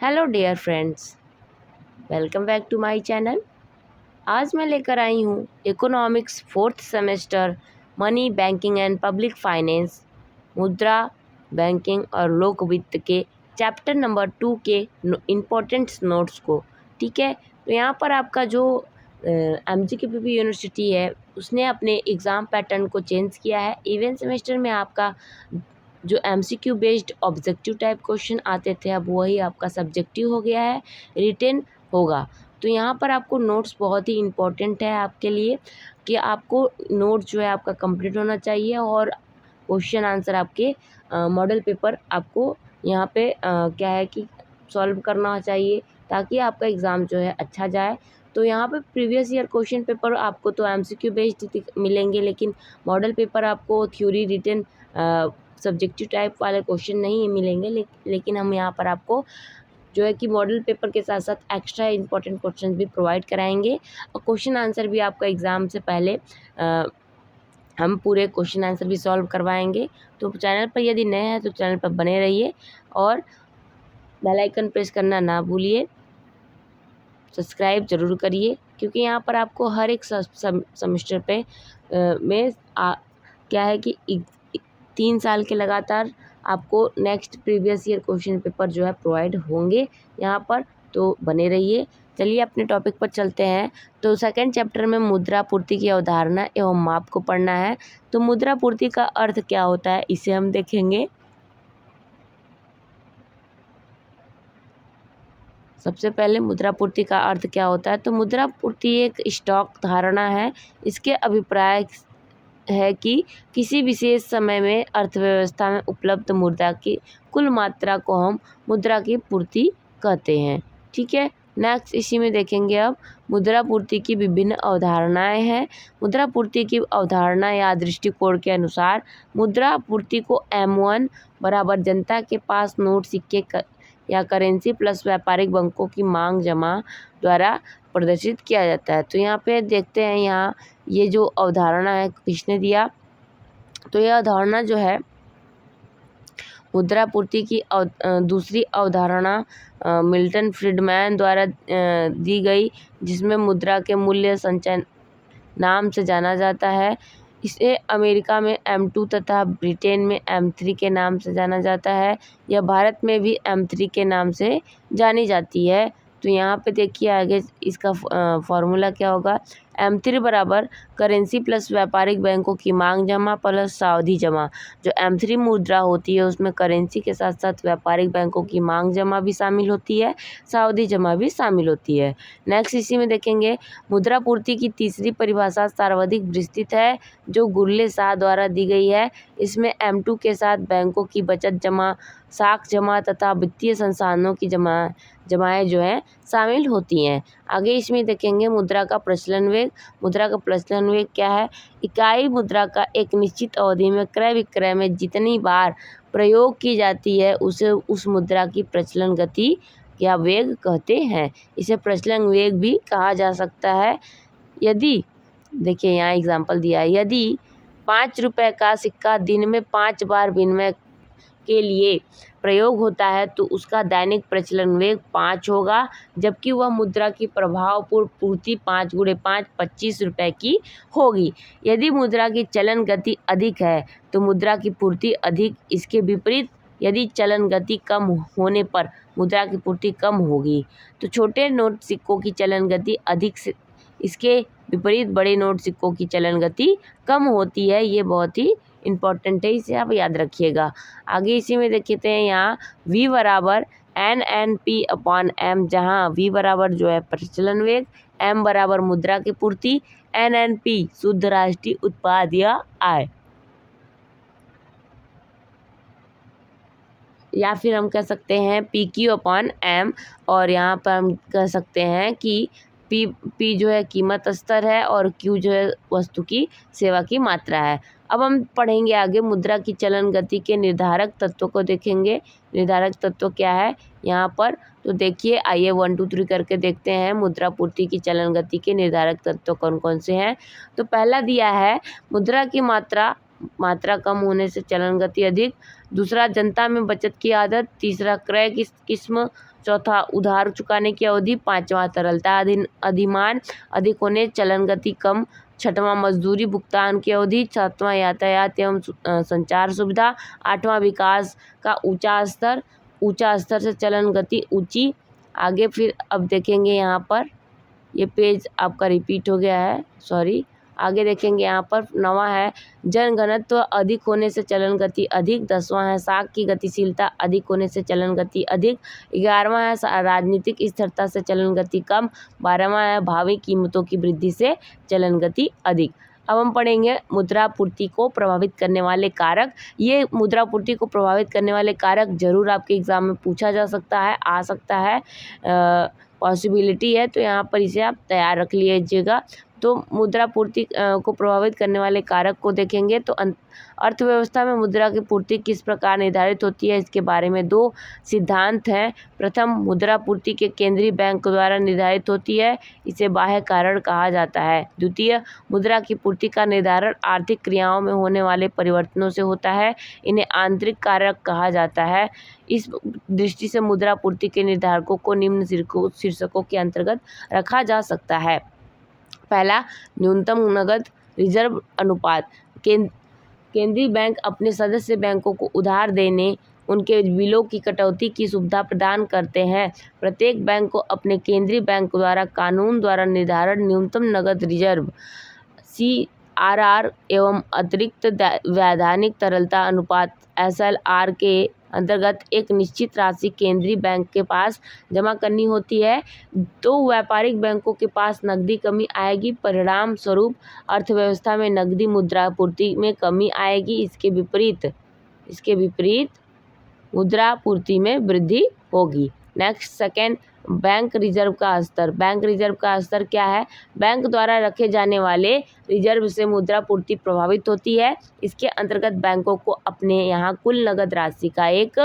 Hello dear friends, welcome back to my channel. आज मैं लेकर आई हूँ economics fourth semester money banking and public finance मुद्रा बैंकिंग और लोक वित्त के चैप्टर नंबर 2 के इम्पोर्टेंट नोट्स को। ठीक है, तो यहाँ पर आपका जो MGKPP यूनिवर्सिटी है उसने अपने एग्ज़ाम पैटर्न को चेंज किया है। इवन सेमेस्टर में आपका जो MCQ based objective type question आते थे अब वही आपका सब्जेक्टिव हो गया है, रिटेन होगा। तो यहाँ पर आपको नोट्स बहुत ही इम्पोर्टेंट है आपके लिए कि आपको नोट्स जो है आपका कंप्लीट होना चाहिए और क्वेश्चन आंसर आपके मॉडल पेपर आपको यहाँ पे क्या है कि सॉल्व करना चाहिए ताकि आपका एग्ज़ाम जो है अच्छा जाए। तो यहाँ पे प्रीवियस ईयर क्वेश्चन पेपर आपको तो MCQ बेस्ड मिलेंगे, लेकिन मॉडल पेपर आपको थ्योरी रिटन सब्जेक्टिव टाइप वाले क्वेश्चन नहीं मिलेंगे। लेकिन हम यहाँ पर आपको जो है कि मॉडल पेपर के साथ साथ एक्स्ट्रा इंपॉर्टेंट क्वेश्चन भी प्रोवाइड कराएंगे और क्वेश्चन आंसर भी आपका एग्ज़ाम से पहले हम पूरे क्वेश्चन आंसर भी सॉल्व करवाएंगे। तो चैनल पर यदि नए हैं तो चैनल पर बने रहिए और बेल आइकन प्रेस करना ना भूलिए, सब्सक्राइब ज़रूर करिए क्योंकि यहाँ पर आपको हर एक सेमेस्टर पे क्या है कि 3 साल के लगातार आपको next previous year question paper जो है प्रोवाइड होंगे यहाँ पर, तो बने रहिए। चलिए अपने टॉपिक पर चलते हैं। तो सेकंड चैप्टर में मुद्रा पूर्ति की अवधारणा एवं माप को पढ़ना है। तो मुद्रा पूर्ति का अर्थ क्या होता है इसे हम देखेंगे। सबसे पहले मुद्रा पूर्ति का अर्थ क्या होता है। तो मुद्रा पूर्ति एक स्टॉक धारणा है। इसके अभिप्राय है कि किसी विशेष समय में अर्थव्यवस्था में उपलब्ध मुद्रा की कुल मात्रा को हम मुद्रा की पूर्ति कहते हैं। ठीक है, नेक्स्ट इसी में देखेंगे अब मुद्रा पूर्ति की विभिन्न अवधारणाएं हैं। मुद्रा पूर्ति की अवधारणा या दृष्टिकोण के अनुसार मुद्रा पूर्ति को M1 बराबर जनता के पास नोट सिक्के या करेंसी प्लस व्यापारिक बैंकों की मांग जमा द्वारा प्रदर्शित किया जाता है। तो यहाँ पे देखते हैं यहाँ ये जो अवधारणा है किसने दिया। तो यह अवधारणा जो है मुद्रा पूर्ति की दूसरी अवधारणा मिल्टन फ्रीडमैन द्वारा दी गई, जिसमें मुद्रा के मूल्य संचय नाम से जाना जाता है। इसे अमेरिका में M2 तथा ब्रिटेन में M3 के नाम से जाना जाता है। यह भारत में भी M3 के नाम से जानी जाती है। तो यहाँ पे देखिए आगे इसका फॉर्मूला क्या होगा। M3 बराबर करेंसी प्लस व्यापारिक बैंकों की मांग जमा प्लस सावधि जमा। जो M3 मुद्रा होती है उसमें करेंसी के साथ साथ व्यापारिक बैंकों की मांग जमा भी शामिल होती है, सावधि जमा भी शामिल होती है। नेक्स्ट इसी में देखेंगे मुद्रा पूर्ति की तीसरी परिभाषा सर्वाधिक विस्तृत है जो गुरले शाह द्वारा दी गई है। इसमें M2 के साथ बैंकों की बचत जमा, साख जमा तथा वित्तीय संसाधनों की जमाएं जो है शामिल होती हैं। आगे इसमें देखेंगे मुद्रा का प्रचलन वेग। मुद्रा का प्रचलन वेग क्या है। इकाई मुद्रा का एक निश्चित अवधि में क्रय विक्रय में जितनी बार प्रयोग की जाती है उसे उस मुद्रा की प्रचलन गति या वेग कहते हैं। इसे प्रचलन वेग भी कहा जा सकता है। यदि देखिए यहाँ एग्जाम्पल दिया है, यदि 5 रुपये का सिक्का दिन में 5 बार विनिमय के लिए प्रयोग होता है तो उसका दैनिक प्रचलन वेग 5 होगा, जबकि वह मुद्रा की प्रभावपूर्ण पूर्ति 5 × 5 25 रुपये की होगी। यदि मुद्रा की चलन गति अधिक है तो मुद्रा की पूर्ति अधिक। इसके विपरीत यदि चलन गति कम होने पर मुद्रा की पूर्ति कम होगी। तो छोटे नोट सिक्कों की चलन गति अधिक से इसके विपरीत बड़े नोट सिक्कों की चलन गति कम होती है। ये बहुत ही इम्पोर्टेंट है, इसे आप याद रखिएगा। आगे इसी में देखते हैं यहाँ V बराबर NNP/M, जहाँ V बराबर जो है प्रचलन वेग, M बराबर मुद्रा की पूर्ति, NNP शुद्ध राष्ट्रीय उत्पाद या आय, या फिर हम कह सकते हैं PQ/M। और यहाँ पर हम कह सकते हैं कि P जो है कीमत स्तर है और Q जो है वस्तु की सेवा की मात्रा है। अब हम पढ़ेंगे आगे मुद्रा की चलन गति के निर्धारक तत्वों को देखेंगे। निर्धारक तत्व क्या है यहाँ पर, तो देखिए आइए 1 2 3 करके देखते हैं मुद्रा पूर्ति की चलन गति के निर्धारक तत्व कौन कौन से हैं। तो पहला दिया है मुद्रा की मात्रा मात्रा कम होने से चलन गति अधिक। दूसरा, जनता में बचत की आदत। तीसरा, क्रय की किस्म। चौथा, उधार चुकाने की अवधि। पांचवा, तरलता अधिमान अधिक होने चलन गति कम। छठवां, मजदूरी भुगतान की अवधि। सातवां, यातायात एवं संचार सुविधा। आठवां, विकास का ऊंचा स्तर से चलन गति ऊंची। आगे फिर अब देखेंगे यहाँ पर, ये पेज आपका रिपीट हो गया है, सॉरी। आगे देखेंगे यहाँ पर 9वां है जनघनत्व अधिक होने से चलन गति अधिक। 10वां है साख की गतिशीलता अधिक होने से चलन गति अधिक। 11वां है राजनीतिक स्थिरता से चलन गति कम। 12वां है भावी कीमतों की वृद्धि से चलन गति अधिक। अब हम पढ़ेंगे मुद्रापूर्ति को प्रभावित करने वाले कारक। ये मुद्रापूर्ति को प्रभावित करने वाले कारक जरूर आपके एग्जाम में पूछा जा सकता है, आ सकता है, पॉसिबिलिटी है, तो यहाँ पर इसे आप तैयार रख लीजिएगा। तो मुद्रापूर्ति को प्रभावित करने वाले कारक को देखेंगे तो अर्थव्यवस्था में मुद्रा की पूर्ति किस प्रकार निर्धारित होती है, इसके बारे में दो सिद्धांत हैं। प्रथम, मुद्रापूर्ति के केंद्रीय बैंक द्वारा निर्धारित होती है, इसे बाह्य कारण कहा जाता है। द्वितीय, मुद्रा की पूर्ति का निर्धारण आर्थिक क्रियाओं में होने वाले परिवर्तनों से होता है, इन्हें आंतरिक कारक कहा जाता है। इस दृष्टि से मुद्रापूर्ति के निर्धारकों को निम्न शीर्षकों के अंतर्गत रखा जा सकता है। पहला, न्यूनतम नगद रिजर्व अनुपात। केंद्रीय बैंक अपने सदस्य बैंकों को उधार देने, उनके बिलों की कटौती की सुविधा प्रदान करते हैं। प्रत्येक बैंक को अपने केंद्रीय बैंक द्वारा कानून द्वारा निर्धारित न्यूनतम नगद रिजर्व CRR एवं अतिरिक्त वैधानिक तरलता अनुपात SLR के अंतर्गत एक निश्चित राशि केंद्रीय बैंक के पास जमा करनी होती है, तो व्यापारिक बैंकों के पास नकदी कमी आएगी। परिणाम स्वरूप अर्थव्यवस्था में नकदी मुद्रापूर्ति में कमी आएगी। इसके विपरीत मुद्रापूर्ति में वृद्धि होगी। नेक्स्ट, सेकेंड, बैंक रिजर्व का स्तर। बैंक रिजर्व का स्तर क्या है? बैंक द्वारा रखे जाने वाले रिजर्व से मुद्रापूर्ति प्रभावित होती है। इसके अंतर्गत बैंकों को अपने यहाँ कुल नगद राशि का एक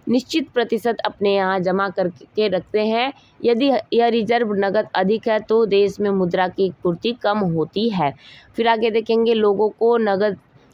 निश्चित प्रतिशत अपने यहाँ जमा करके रखते हैं। यदि यह रिजर्व नगद अधिक है तो देश में मुद्रा की पूर्ति कम होती है। फिर आगे देखेंगे, लोगों को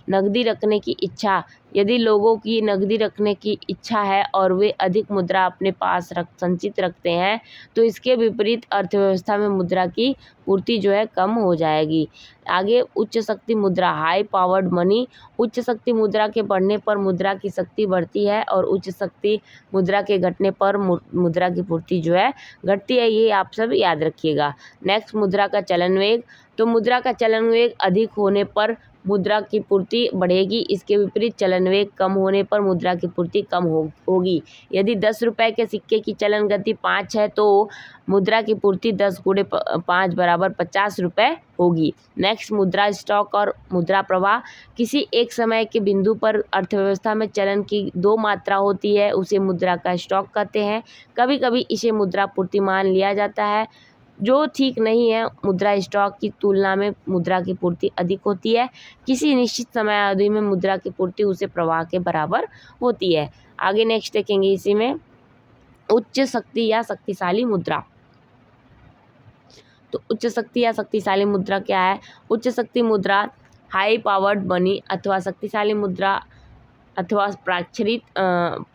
नकदी रखने की इच्छा। यदि लोगों की नकदी रखने की इच्छा है और वे अधिक मुद्रा अपने पास संचित रखते हैं, तो इसके विपरीत अर्थव्यवस्था में मुद्रा की पूर्ति जो है कम हो जाएगी। आगे, उच्च शक्ति मुद्रा, हाई पावर्ड मनी। उच्च शक्ति मुद्रा के बढ़ने पर मुद्रा की शक्ति बढ़ती है और उच्च शक्ति मुद्रा के घटने पर मुद्रा की पूर्ति जो है घटती है। ये आप सब याद रखिएगा। नेक्स्ट, मुद्रा का चलन वेग। तो मुद्रा का चलन वेग अधिक होने पर मुद्रा की पूर्ति बढ़ेगी। इसके विपरीत चलन वेग कम होने पर मुद्रा की पूर्ति कम होगी। यदि 10 रुपये के सिक्के की चलन गति 5 है तो मुद्रा की पूर्ति 10 × 5 = 50 रुपये होगी। नेक्स्ट, मुद्रा स्टॉक और मुद्रा प्रवाह। किसी एक समय के बिंदु पर अर्थव्यवस्था में चलन की दो मात्रा होती है, उसे मुद्रा का स्टॉक कहते हैं। कभी कभी इसे मुद्रा पूर्ति मान लिया जाता है, जो ठीक नहीं है। मुद्रा स्टॉक की तुलना में मुद्रा की पूर्ति अधिक होती है। किसी निश्चित समय अवधि में मुद्रा की पूर्ति उसे प्रवाह के बराबर होती है। आगे नेक्स्ट देखेंगे इसी में, उच्च शक्ति या शक्तिशाली मुद्रा। तो उच्च शक्ति या शक्तिशाली मुद्रा क्या है? उच्च शक्ति मुद्रा, हाई पावर्ड मनी अथवा शक्तिशाली मुद्रा अथवा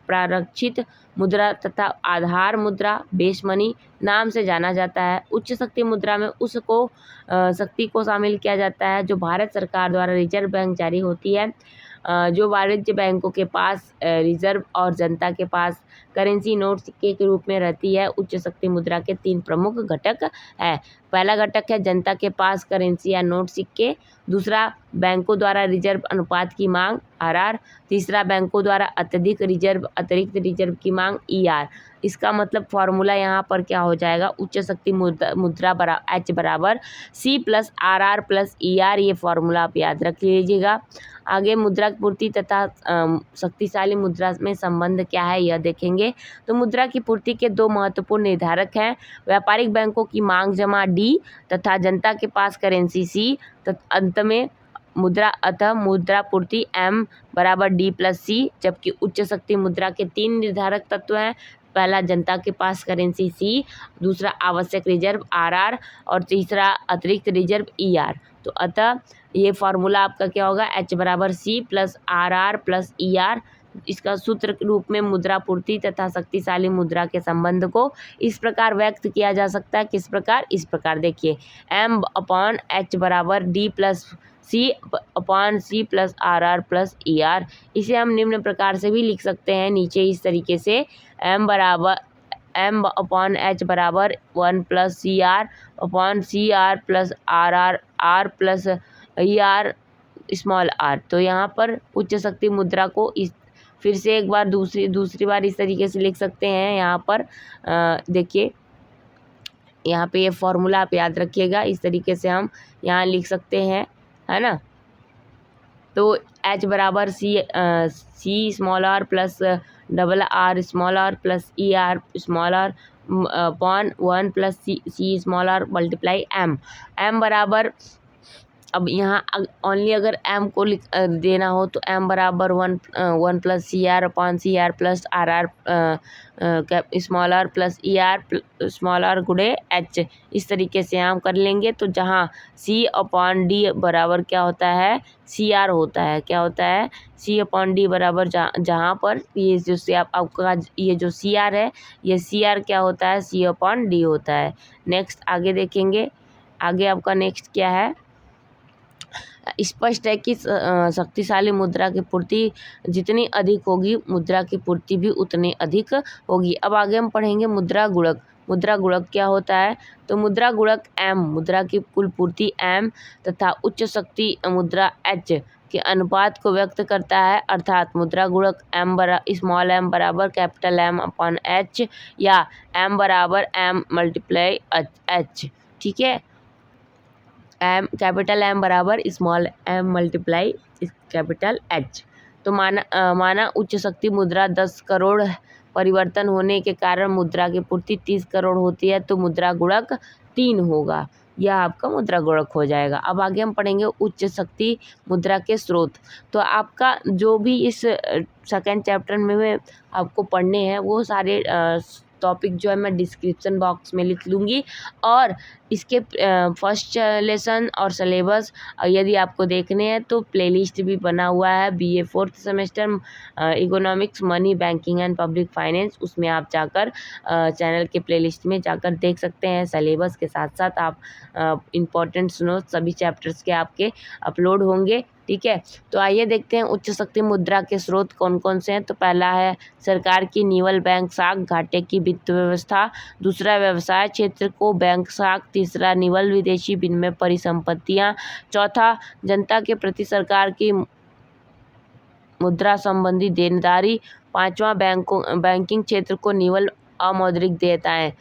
प्रारक्षित मुद्रा तथा आधार मुद्रा, बेस मनी नाम से जाना जाता है। उच्च शक्ति मुद्रा में उस शक्ति को शामिल किया जाता है जो भारत सरकार द्वारा रिजर्व बैंक जारी होती है, जो वाणिज्य बैंकों के पास रिजर्व और जनता के पास करेंसी नोट सिक्के के रूप में रहती है। उच्च शक्ति मुद्रा के 3 प्रमुख घटक हैं। पहला घटक है जनता के पास करेंसी या नोट सिक्के। दूसरा, बैंकों द्वारा रिजर्व अनुपात की मांग RR। तीसरा, बैंकों द्वारा अत्यधिक अतिरिक्त रिजर्व की मांग ER। इसका मतलब फॉर्मूला यहाँ पर क्या हो जाएगा? उच्च शक्ति मुद्रा H = C + RR + ER। ये फॉर्मूला आप याद रख लीजिएगा। आगे, मुद्रा पूर्ति तथा शक्तिशाली मुद्रा में संबंध क्या है यह देखेंगे। तो मुद्रा की पूर्ति के 2 महत्वपूर्ण निर्धारक हैं, व्यापारिक बैंकों की मांग जमा D तथा जनता के पास करेंसी C। अंत में मुद्रा पूर्ति M = D + C। जबकि उच्च शक्ति मुद्रा के 3 निर्धारक तत्व हैं, पहला जनता के पास करेंसी सी, दूसरा आवश्यक रिजर्व RR और तीसरा अतिरिक्त रिजर्व ER। तो अतः ये फार्मूला आपका क्या होगा, H बराबर C plus RR plus ER। इसका सूत्र के रूप में मुद्रा पूर्ति तथा शक्तिशाली मुद्रा के संबंध को इस प्रकार व्यक्त किया जा सकता है। किस प्रकार, इस प्रकार देखिए, M/H बराबर D plus C/C plus RR plus ER। इसे हम निम्न प्रकार से भी लिख सकते हैं नीचे इस तरीके से, M/H बराबर 1 plus CR/CR plus RR plus ER small r। तो यहाँ पर उच्च शक्ति मुद्रा को इस फिर से एक बार दूसरी बार इस तरीके से लिख सकते हैं। यहाँ पर देखिए, यहाँ पे ये फॉर्मूला आप याद रखिएगा, इस तरीके से हम यहाँ लिख सकते हैं, है ना। तो H बराबर C small r plus RR small r plus ER small r upon 1 plus C small r multiply M बराबर, अब यहाँ ओनली अगर M को देना हो तो M बराबर 1 plus CR upon CR plus RR small r plus ER small r गुणे H, इस तरीके से हम कर लेंगे। तो जहाँ C अपॉन D बराबर क्या होता है, CR होता है। क्या होता है, C अपॉन D बराबर जहाँ पर ये जो आपका ये जो CR है, ये CR क्या होता है, C अपॉन D होता है। नेक्स्ट आगे देखेंगे, आगे आपका नेक्स्ट क्या है, स्पष्ट है कि शक्तिशाली मुद्रा की पूर्ति जितनी अधिक होगी, मुद्रा की पूर्ति भी उतनी अधिक होगी। अब आगे हम पढ़ेंगे मुद्रा गुणक। मुद्रा गुणक क्या होता है, तो मुद्रा गुणक M मुद्रा की कुल पूर्ति M तथा उच्च शक्ति मुद्रा H के अनुपात को व्यक्त करता है। अर्थात मुद्रा गुणक स्मॉल m बराबर कैपिटल M अपॉन H या M बराबर M मल्टीप्लाई H। ठीक है, कैपिटल M बराबर small m multiply capital H। तो माना उच्च शक्ति मुद्रा 10 करोड़ परिवर्तन होने के कारण मुद्रा की पूर्ति 30 करोड़ होती है, तो मुद्रा गुणक 3 होगा। यह आपका मुद्रा गुणक हो जाएगा। अब आगे हम पढ़ेंगे उच्च शक्ति मुद्रा के स्रोत। तो आपका जो भी इस सेकेंड चैप्टर में आपको पढ़ने हैं वो सारे टॉपिक जो है मैं डिस्क्रिप्शन बॉक्स में लिख लूँगी, और इसके फर्स्ट लेसन और सिलेबस यदि आपको देखने हैं तो प्लेलिस्ट भी बना हुआ है, BA 4th semester economics money banking and public finance, उसमें आप जाकर चैनल के प्लेलिस्ट में जाकर देख सकते हैं। सिलेबस के साथ साथ आप इम्पोर्टेंट नोट्स सभी चैप्टर्स के आपके अपलोड होंगे। ठीक है, तो आइए देखते हैं उच्च शक्ति मुद्रा के स्रोत कौन कौन से हैं। तो पहला है सरकार की निवल बैंक साख, घाटे की वित्त व्यवस्था, दूसरा व्यवसाय क्षेत्र को बैंक साख, तीसरा निवल विदेशी विनिमय परिसंपत्तियां, चौथा जनता के प्रति सरकार की मुद्रा संबंधी देनदारी, पांचवा बैंकिंग क्षेत्र को निवल अमौद्रिक देयताएं।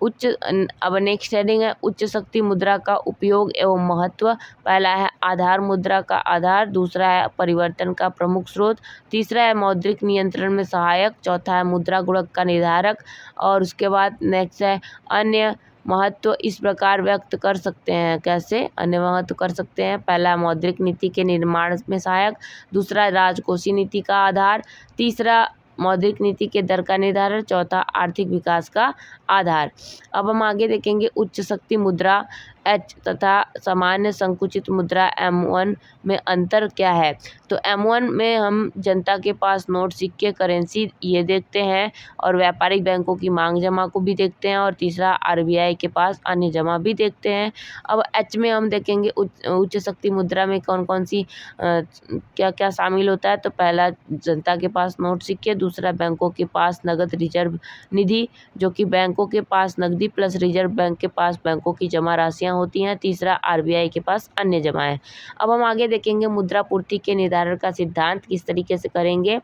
अब नेक्स्ट हेडिंग है उच्च शक्ति मुद्रा का उपयोग एवं महत्व। पहला है आधार मुद्रा का आधार, दूसरा है परिवर्तन का प्रमुख स्रोत, तीसरा है मौद्रिक नियंत्रण में सहायक, चौथा है मुद्रा गुणक का निर्धारक, और उसके बाद नेक्स्ट है अन्य महत्व। इस प्रकार व्यक्त कर सकते हैं, कैसे अन्य महत्व कर सकते हैं। पहला मौद्रिक नीति के निर्माण में सहायक, दूसरा राजकोषीय नीति का आधार, तीसरा मौद्रिक नीति के दर का निर्धारण, चौथा आर्थिक विकास का आधार। अब हम आगे देखेंगे उच्च शक्ति मुद्रा H तथा सामान्य संकुचित मुद्रा M1 में अंतर क्या है। तो M1 में हम जनता के पास नोट, सिक्के, करेंसी ये देखते हैं, और व्यापारिक बैंकों की मांग जमा को भी देखते हैं, और तीसरा RBI के पास अन्य जमा भी देखते हैं। अब H में हम देखेंगे उच्च शक्ति मुद्रा में कौन कौन सी क्या क्या शामिल होता है। तो पहला जनता के पास नोट, सिक्के, दूसरा बैंकों के पास नगद रिजर्व निधि जो कि बैंकों के पास नकदी प्लस रिजर्व बैंक के पास बैंकों की जमा राशियां होती हैं, तीसरा RBI के पास अन्य जमाएं। अब हम आगे देखेंगे मुद्रा पूर्ति के निर्धारण का सिद्धांत किस तरीके से करेंगे।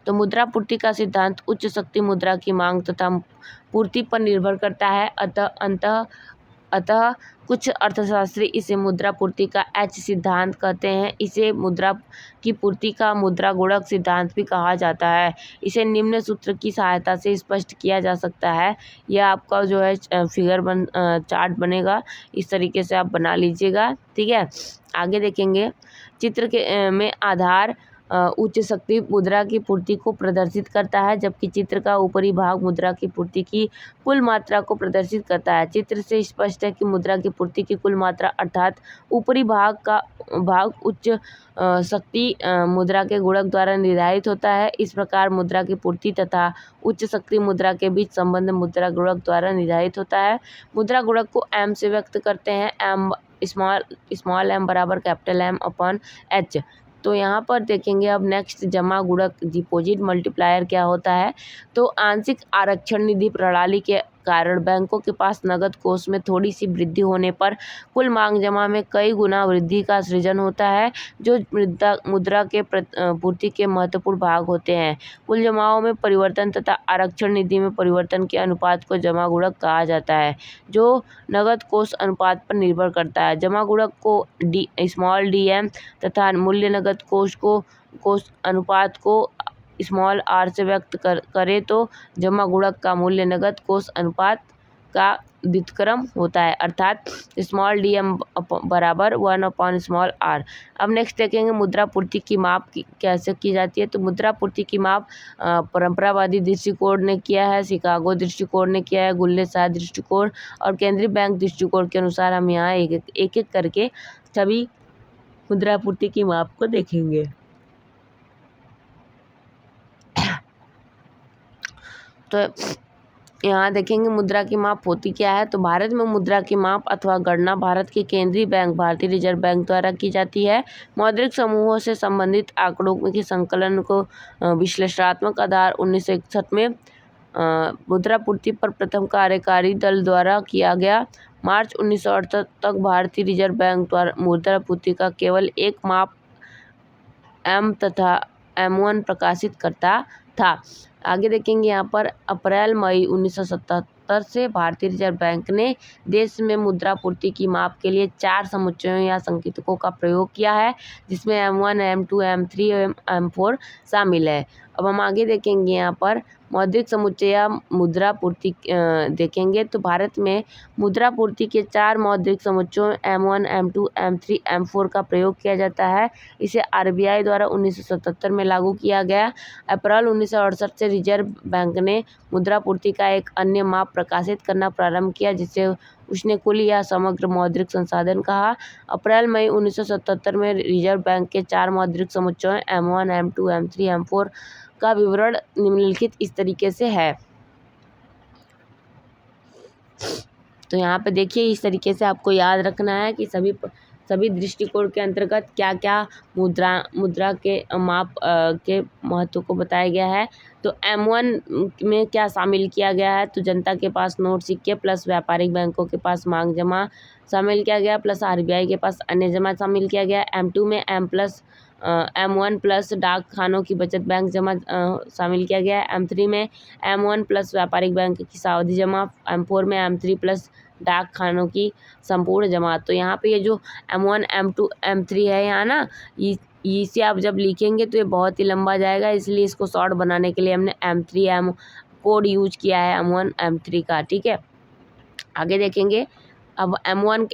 तो मुद्रा पूर्ति का सिद्धांत उच्च शक्ति मुद्रा की मांग तथा पूर्ति पर निर्भर करता है। अतः कुछ अर्थशास्त्री इसे मुद्रा पूर्ति का H सिद्धांत कहते हैं। इसे मुद्रा की पूर्ति का मुद्रा गुणक सिद्धांत भी कहा जाता है। इसे निम्न सूत्र की सहायता से स्पष्ट किया जा सकता है। यह आपका जो है चार्ट बनेगा, इस तरीके से आप बना लीजिएगा। ठीक है, आगे देखेंगे चित्र के में आधार उच्च शक्ति मुद्रा की पूर्ति को प्रदर्शित करता है, जबकि चित्र का ऊपरी भाग मुद्रा की पूर्ति की कुल मात्रा को प्रदर्शित करता है। चित्र से स्पष्ट है कि मुद्रा की पूर्ति की कुल मात्रा अर्थात ऊपरी भाग का भाग उच्च शक्ति मुद्रा के गुणक द्वारा निर्धारित होता है। इस प्रकार मुद्रा की पूर्ति तथा उच्च शक्ति मुद्रा के बीच संबंध मुद्रा गुणक द्वारा निर्धारित होता है। मुद्रा गुणक को एम से व्यक्त करते हैं, एम स्मॉल एम बराबर कैपिटल एम अपॉन एच। तो यहाँ पर देखेंगे अब नेक्स्ट जमा गुणक डिपॉजिट मल्टीप्लायर क्या होता है। तो आंशिक आरक्षण निधि प्रणाली के कारण बैंकों के पास नगद कोष में थोड़ी सी वृद्धि होने पर कुल मांग जमा में कई गुना वृद्धि का सृजन होता है, जो मुद्रा के पूर्ति के महत्वपूर्ण भाग होते हैं। कुल जमाओं में परिवर्तन तथा आरक्षण निधि में परिवर्तन के अनुपात को जमा गुणक कहा जाता है, जो नगद कोष अनुपात पर निर्भर करता है। जमा गुणक को स्मॉल डी एम तथा मूल्य नगद कोष अनुपात को स्मॉल आर से व्यक्त करें तो जमा गुणक का मूल्य नगद कोष अनुपात का व्युत्क्रम होता है, अर्थात स्मॉल डी एम बराबर 1 अपॉन स्मॉल आर। अब नेक्स्ट देखेंगे मुद्रा पूर्ति की माप कैसे की जाती है। तो मुद्रा पूर्ति की माप परंपरावादी दृष्टिकोण ने किया है, शिकागो दृष्टिकोण ने किया है, गुल्ले शाह दृष्टिकोण और केंद्रीय बैंक दृष्टिकोण के अनुसार हम यहाँ एक एक करके सभी मुद्रा पूर्ति की माप को देखेंगे। तो यहाँ देखेंगे मुद्रा की माप होती क्या है। तो भारत में मुद्रा की माप अथवा गणना भारत के केंद्रीय बैंक भारतीय रिजर्व बैंक द्वारा की जाती है। मौद्रिक समूहों से संबंधित आंकड़ों के संकलन को विश्लेषणात्मक आधार 1961 में मुद्रा पूर्ति पर प्रथम कार्यकारी दल द्वारा किया गया। मार्च 1968 तक भारतीय रिजर्व बैंक द्वारा मुद्रा पूर्ति का केवल एक माप एम तथा M1 प्रकाशित करता था। आगे देखेंगे यहाँ पर अप्रैल मई 1977 से भारतीय रिजर्व बैंक ने देश में मुद्रा पूर्ति की माप के लिए 4 समुच्चयों या संकेतकों का प्रयोग किया है, जिसमें M1, M2, M3 एवं M4 शामिल है। अब हम आगे देखेंगे यहाँ पर मौद्रिक समुच्चय या मुद्रा पूर्ति देखेंगे। तो भारत में मुद्रा पूर्ति के 4 मौद्रिक समुच्चयों M1, M2, M3, M4 का प्रयोग किया जाता है। इसे RBI द्वारा 1977 में लागू किया गया। अप्रैल 1968 से रिजर्व बैंक ने मुद्रा पूर्ति का एक अन्य माप प्रकाशित करना प्रारंभ किया, जिसे उसने कुल या समग्र मौद्रिक संसाधन कहा। अप्रैल मई 1977 में रिजर्व बैंक के 4 मौद्रिक समुच्चयों M1, M2, M3, M4 का विवरण निम्नलिखित इस तरीके से है। तो यहाँ पे देखिए इस तरीके से आपको याद रखना है कि सभी दृष्टिकोण के अंतर्गत क्या क्या मुद्रा के माप के महत्व को बताया गया है। तो M1 में क्या शामिल किया गया है। तो जनता के पास नोट सिक्के प्लस व्यापारिक बैंकों के पास मांग जमा शामिल किया गया प्लस RBI के पास अन्य जमा शामिल किया गया। M2 में M1 प्लस डाक खानों की बचत बैंक जमा शामिल किया गया है। M3 में M1 प्लस व्यापारिक बैंक की सावधि जमा। M4 में M3 प्लस डाक खानों की संपूर्ण जमा। तो यहाँ पे ये जो M1, M2, M3 है यहाँ ना, इसे आप जब लिखेंगे तो ये बहुत ही लंबा जाएगा, इसलिए इसको शॉर्ट बनाने के लिए हमने M3 कोड यूज किया है M1, M3 का। ठीक है, आगे देखेंगे अब M1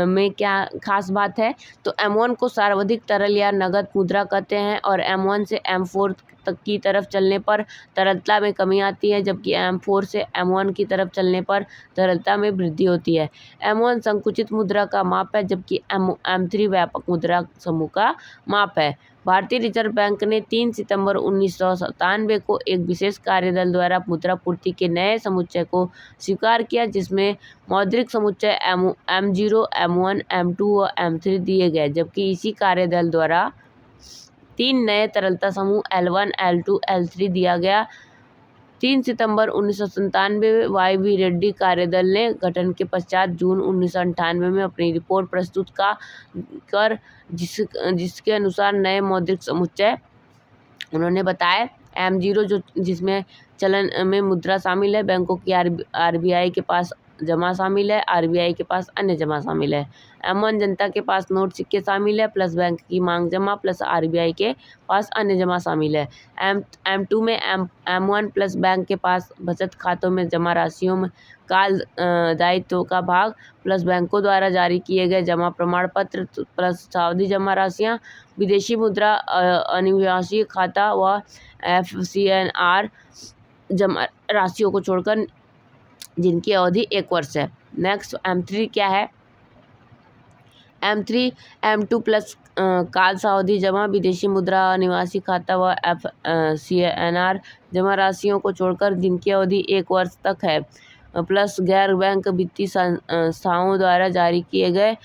में क्या खास बात है। तो M1 को सर्वाधिक तरल या नगद मुद्रा कहते हैं और M1 से M4 तक की तरफ चलने पर तरलता में कमी आती है, जबकि M4 से M1 की तरफ चलने पर तरलता में वृद्धि होती है। M1 संकुचित मुद्रा का माप है, जबकि M3 व्यापक मुद्रा समूह का माप है। भारतीय रिजर्व बैंक ने 3 सितंबर 1997 को एक विशेष कार्यदल द्वारा मुद्रा पूर्ति के नए समुच्चय को स्वीकार किया, जिसमें मौद्रिक समुच्चय M0, M1, M2 और M3 दिए गए, जबकि इसी कार्यदल द्वारा 3 नए तरलता समूह L1, L2, L3 दिया गया। 3 सितंबर 1997 YV रेड्डी कार्यदल ने गठन के पश्चात जून 1998 में अपनी रिपोर्ट प्रस्तुत कर जिसके अनुसार नए मौद्रिक समुच्चय उन्होंने बताया M0 जिसमें चलन में मुद्रा शामिल है, बैंकों की RBI के पास जमा शामिल है, RBI के पास अन्य जमा शामिल है। M1 जनता के पास नोट सिक्के शामिल है प्लस बैंक की मांग जमा प्लस RBI के पास अन्य जमा शामिल है। M2 में M1 प्लस बैंक के पास बचत खातों में जमा राशियों में काल दायित्व का भाग प्लस बैंकों द्वारा जारी किए गए जमा प्रमाण पत्र प्लस सावधि जमा राशियाँ, विदेशी मुद्रा अनिवासी खाता व FCNR जमा राशियों को छोड़कर जिनकी अवधि 1 वर्ष है। नेक्स्ट M3 क्या है? M3 M2 प्लस काल सावधि जमा, विदेशी मुद्रा निवासी खाता व FCNR जमा राशियों को छोड़कर जिनकी अवधि 1 वर्ष तक है प्लस गैर बैंक वित्तीय संस्थाओं द्वारा जारी किए गए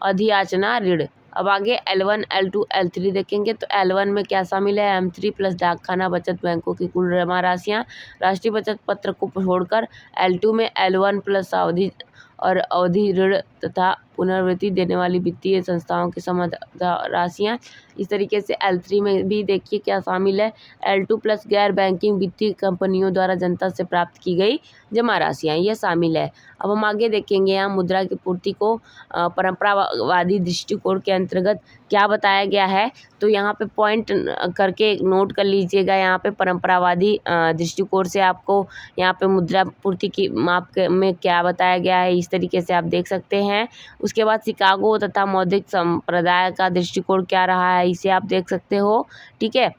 अधियाचना ऋण। अब आगे L1 L2 L3 देखेंगे तो L1 में क्या शामिल है? M3 प्लस डाकखाना बचत बैंकों की कुल जमा राशियाँ राष्ट्रीय बचत पत्र को छोड़कर। L2 में L1 प्लस सावधि और अवधि ऋण तथा पुनर्वृत्ति देने वाली वित्तीय संस्थाओं की समझौता राशियाँ। इस तरीके से L3 में भी देखिए क्या शामिल है? L2 प्लस गैर बैंकिंग वित्तीय कंपनियों द्वारा जनता से प्राप्त की गई जमा राशियाँ ये शामिल है। अब हम आगे देखेंगे यहाँ मुद्रा की पूर्ति को परंपरावादी दृष्टिकोण के अंतर्गत क्या बताया गया है। तो यहाँ पे पॉइंट करके नोट कर लीजिएगा। यहाँ पे परंपरावादी दृष्टिकोण से आपको यहाँ पे मुद्रा पूर्ति की माप में क्या बताया गया है इस तरीके से आप देख सकते हैं। उसके बाद शिकागो तथा मौद्रिक संप्रदाय का दृष्टिकोण क्या रहा है इसे आप देख सकते हो। ठीक है,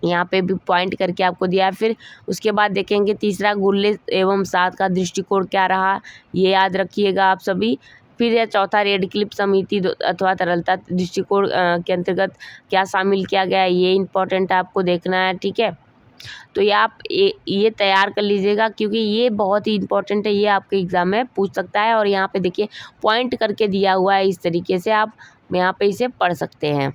यहाँ पे भी पॉइंट करके आपको दिया है। फिर उसके बाद देखेंगे तीसरा गुरले एवं साथ का दृष्टिकोण क्या रहा ये याद रखिएगा आप सभी। फिर यह चौथा रेड क्लिप समिति अथवा तरलता दृष्टिकोण के अंतर्गत क्या शामिल किया गया है ये इम्पोर्टेंट आपको देखना है। ठीक है, तो ये आप ये तैयार कर लीजिएगा क्योंकि ये बहुत ही इम्पोर्टेंट है, ये आपके एग्ज़ाम में पूछ सकता है। और यहाँ पे देखिए पॉइंट करके दिया हुआ है, इस तरीके से आप यहाँ पे इसे पढ़ सकते हैं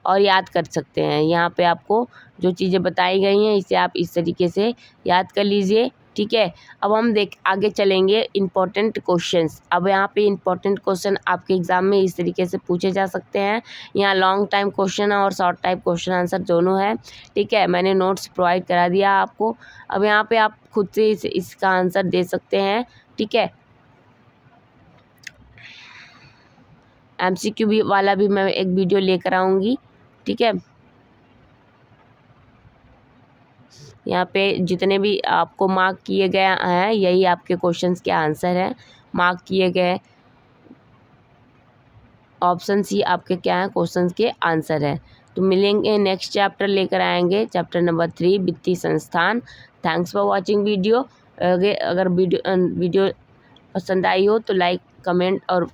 और याद कर सकते हैं। यहाँ पे आपको जो चीज़ें बताई गई हैं इसे आप इस तरीके से याद कर लीजिए। ठीक है, अब हम आगे चलेंगे इम्पोर्टेंट क्वेश्चंस। अब यहाँ पे इम्पोर्टेंट क्वेश्चन आपके एग्ज़ाम में इस तरीके से पूछे जा सकते हैं। यहाँ लॉन्ग टाइम क्वेश्चन और शॉर्ट टाइप क्वेश्चन आंसर दोनों है। ठीक है, मैंने नोट्स प्रोवाइड करा दिया आपको। अब यहाँ पे आप खुद से इसका आंसर दे सकते हैं। ठीक है, MCQ वाला भी मैं एक वीडियो लेकर आऊँगी। ठीक है, यहाँ पे जितने भी आपको मार्क किए गए हैं यही आपके क्वेश्चंस के आंसर हैं। मार्क किए गए ऑप्शन सी आपके क्या हैं क्वेश्चंस के आंसर है। तो मिलेंगे नेक्स्ट चैप्टर लेकर आएंगे, चैप्टर नंबर 3 वित्तीय संस्थान। Thanks for watching video. अगर वीडियो पसंद आई हो तो लाइक कमेंट और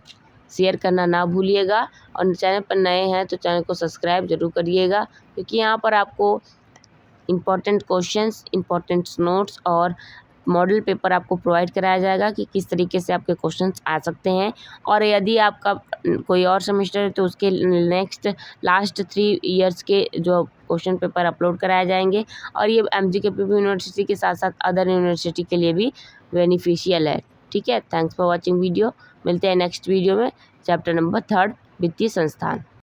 शेयर करना ना भूलिएगा। और चैनल पर नए हैं तो चैनल को सब्सक्राइब जरूर करिएगा क्योंकि यहाँ पर आपको इम्पॉर्टेंट क्वेश्चंस, इम्पॉर्टेंट नोट्स और मॉडल पेपर आपको प्रोवाइड कराया जाएगा कि किस तरीके से आपके क्वेश्चंस आ सकते हैं। और यदि आपका कोई और सेमेस्टर है तो उसके नेक्स्ट लास्ट 3 ईयर्स के जो क्वेश्चन पेपर अपलोड कराए जाएंगे। और ये MGKPP यूनिवर्सिटी के साथ साथ अदर यूनिवर्सिटी के लिए भी बेनिफिशियल है। ठीक है, थैंक्स फॉर वॉचिंग वीडियो। मिलते हैं नेक्स्ट वीडियो में, चैप्टर नंबर 3 वित्तीय संस्थान।